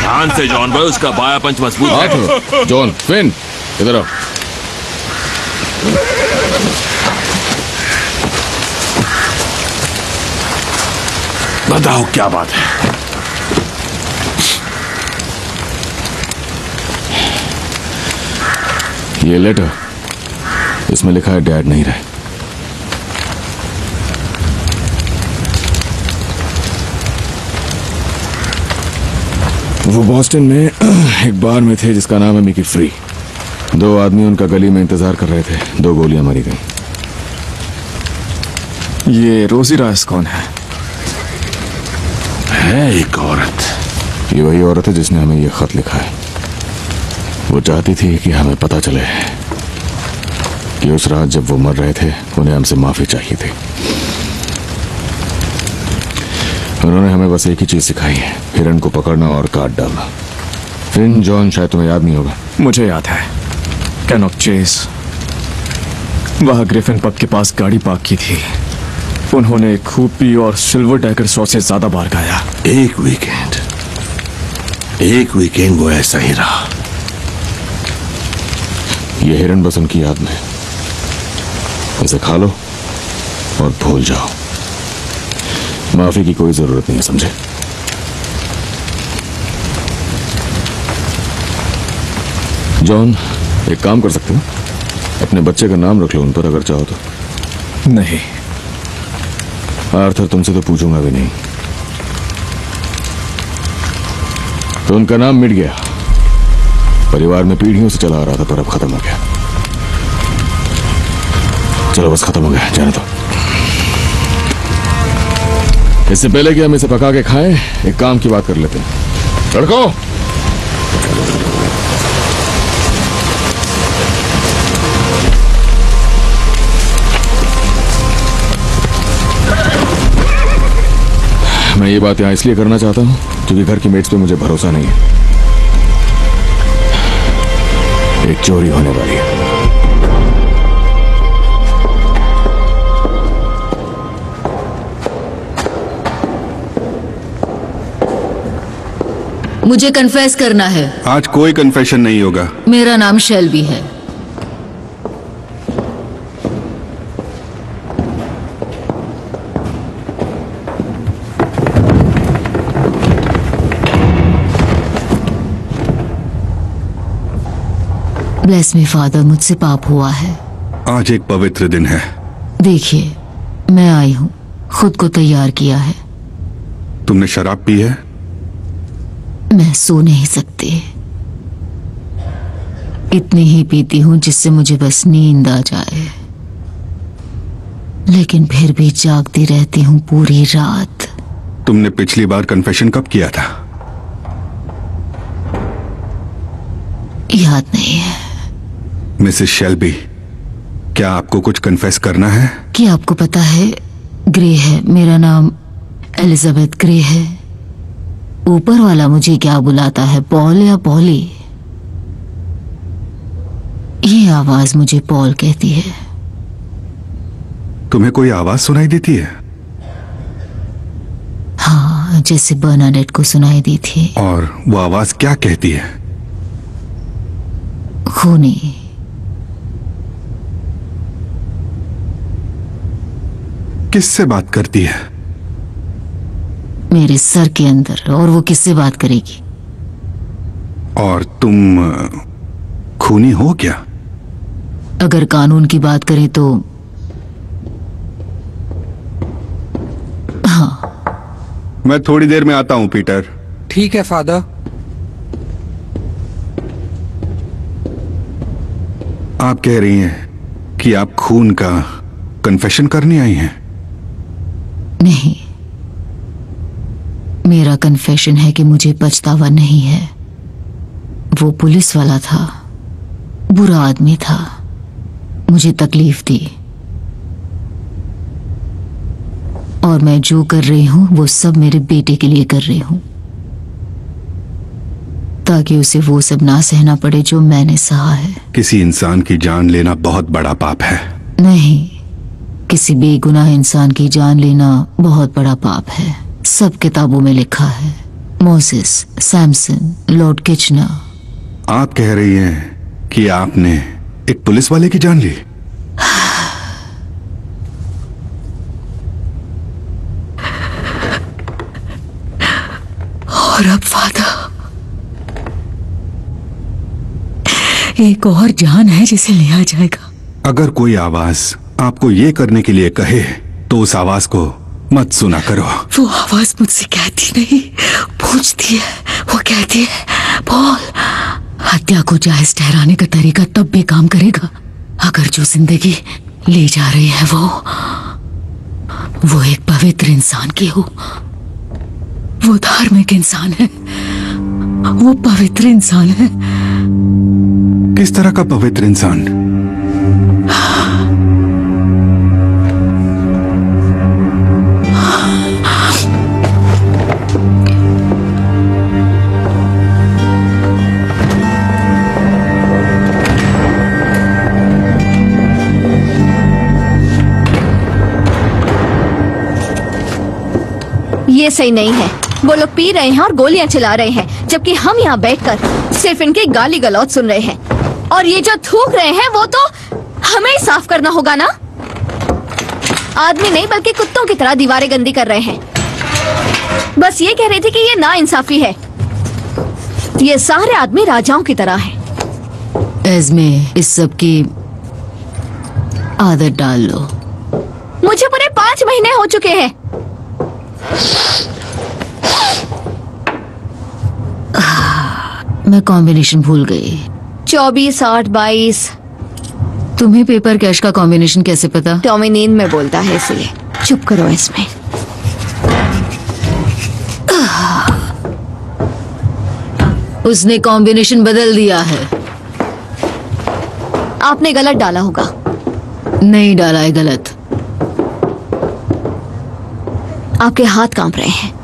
ध्यान से जॉन भाई, उसका बाया पंच मजबूत है। जॉन, फिन, इधर आओ। बताओ क्या बात है? ये लेटर, इसमें लिखा है डैड नहीं रहे। वो बॉस्टन में एक बार में थे जिसका नाम है मिकी फ्री। 2 आदमी उनका गली में इंतजार कर रहे थे। 2 गोलियां मारी गई। ये रोजी राइस कौन है? एक औरत। ये वही औरत है जिसने हमें ये खत लिखा है। वो चाहती थी कि हमें पता चले कि उस रात जब वो मर रहे थे उन्हें हमसे माफी चाहिए थी। उन्होंने हमें बस एक ही चीज सिखाई है, हिरन को पकड़ना और काट डालना। फिन, जॉन, शायद तुम्हें याद नहीं होगा। मुझे याद है। कैनॉक चेस, वहां ग्रिफिन पब के पास गाड़ी पार्क की थी। उन्होंने खूब पी और सिल्वर डैगर 100 से ज्यादा बार गाया। एक वीकेंड वो ऐसा ही रहा। ये हिरन बस उनकी याद में। इसे खा लो और भूल जाओ। माफी की कोई जरूरत नहीं है, समझे? जॉन, एक काम कर सकते हो, अपने बच्चे का नाम रख लो उन पर, अगर चाहो तो। नहीं। आर्थर, तुमसे तो पूछूंगा भी नहीं। तो उनका नाम मिट गया। परिवार में पीढ़ियों से चला आ रहा था, पर अब खत्म हो गया। चलो बस, खत्म हो गया, जाने दो। इससे पहले कि हम इसे पका के खाएं, एक काम की बात कर लेते हैं। लड़कों, मैं ये बात यहां इसलिए करना चाहता हूं क्योंकि घर की मेट्स पे मुझे भरोसा नहीं है। एक चोरी होने वाली है। मुझे कन्फेस करना है। आज कोई कन्फेशन नहीं होगा। मेरा नाम शेल्बी है। ब्लेस मी फादर, मुझसे पाप हुआ है। आज एक पवित्र दिन है। देखिए, मैं आई हूँ, खुद को तैयार किया है। तुमने शराब पी है? मैं सो नहीं सकती। इतनी ही पीती हूँ जिससे मुझे बस नींद आ जाए, लेकिन फिर भी जागती रहती हूँ पूरी रात। तुमने पिछली बार कन्फेशन कब किया था? याद नहीं है। मिसेस शेल्बी, क्या आपको कुछ कन्फेस करना है? क्या आपको पता है, ग्रे है, मेरा नाम एलिजाबेथ ग्रे है। ऊपर वाला मुझे क्या बुलाता है, पॉल या पॉली? ये आवाज मुझे पॉल कहती है। तुम्हें कोई आवाज सुनाई देती है? हाँ, जैसे बर्नाडेट को सुनाई दी थी। और वो आवाज क्या कहती है? खूनी। किससे बात करती है? मेरे सर के अंदर। और वो किससे बात करेगी? और तुम खूनी हो क्या? अगर कानून की बात करें तो हाँ। मैं थोड़ी देर में आता हूं, पीटर। ठीक है फादर। आप कह रही हैं कि आप खून का कन्फेशन करने आई हैं? नहीं, मेरा कन्फेशन है कि मुझे पछतावा नहीं है। वो पुलिस वाला था, बुरा आदमी था, मुझे तकलीफ दी, और मैं जो कर रही हूं वो सब मेरे बेटे के लिए कर रही हूं, ताकि उसे वो सब ना सहना पड़े जो मैंने सहा है। किसी इंसान की जान लेना बहुत बड़ा पाप है। नहीं, किसी बेगुनाह इंसान की जान लेना बहुत बड़ा पाप है। सब किताबों में लिखा है। Moses, Samson, Lord Kitchener. आप कह रही हैं कि आपने एक पुलिस वाले की जान ली? और अब वादा, एक और जान है जिसे लिया जाएगा। अगर कोई आवाज आपको ये करने के लिए कहे तो उस आवाज को मत सुना करो। वो आवाज मुझसे कहती नहीं, पूछती है। वो कहती है, पॉल, हत्या को जायज ठहराने का तरीका तब भी काम करेगा अगर जो जिंदगी ले जा रही है वो एक पवित्र इंसान की हो। वो धार्मिक इंसान है, वो पवित्र इंसान है। किस तरह का पवित्र इंसान? ये सही नहीं है। वो लोग पी रहे हैं और गोलियां चला रहे हैं, जबकि हम यहाँ बैठकर सिर्फ इनके गाली गलौज सुन रहे हैं। और ये जो थूक रहे हैं वो तो हमें ही साफ करना होगा ना। आदमी नहीं बल्कि कुत्तों की तरह दीवारें गंदी कर रहे हैं। बस ये कह रहे थे कि ये नाइंसाफी है। ये सारे आदमी राजाओं की तरह हैं। एज़्मे, इस सब की आदत डाल लो। मुझे पूरे 5 महीने हो चुके हैं। मैं कॉम्बिनेशन भूल गई। 24, 8, 22। तुम्हें पेपर कैश का कॉम्बिनेशन कैसे पता? टॉमी नींद में बोलता है, इसलिए चुप करो इसमें। उसने कॉम्बिनेशन बदल दिया है। आपने गलत डाला होगा। नहीं डाला है गलत। आपके हाथ कांप रहे हैं।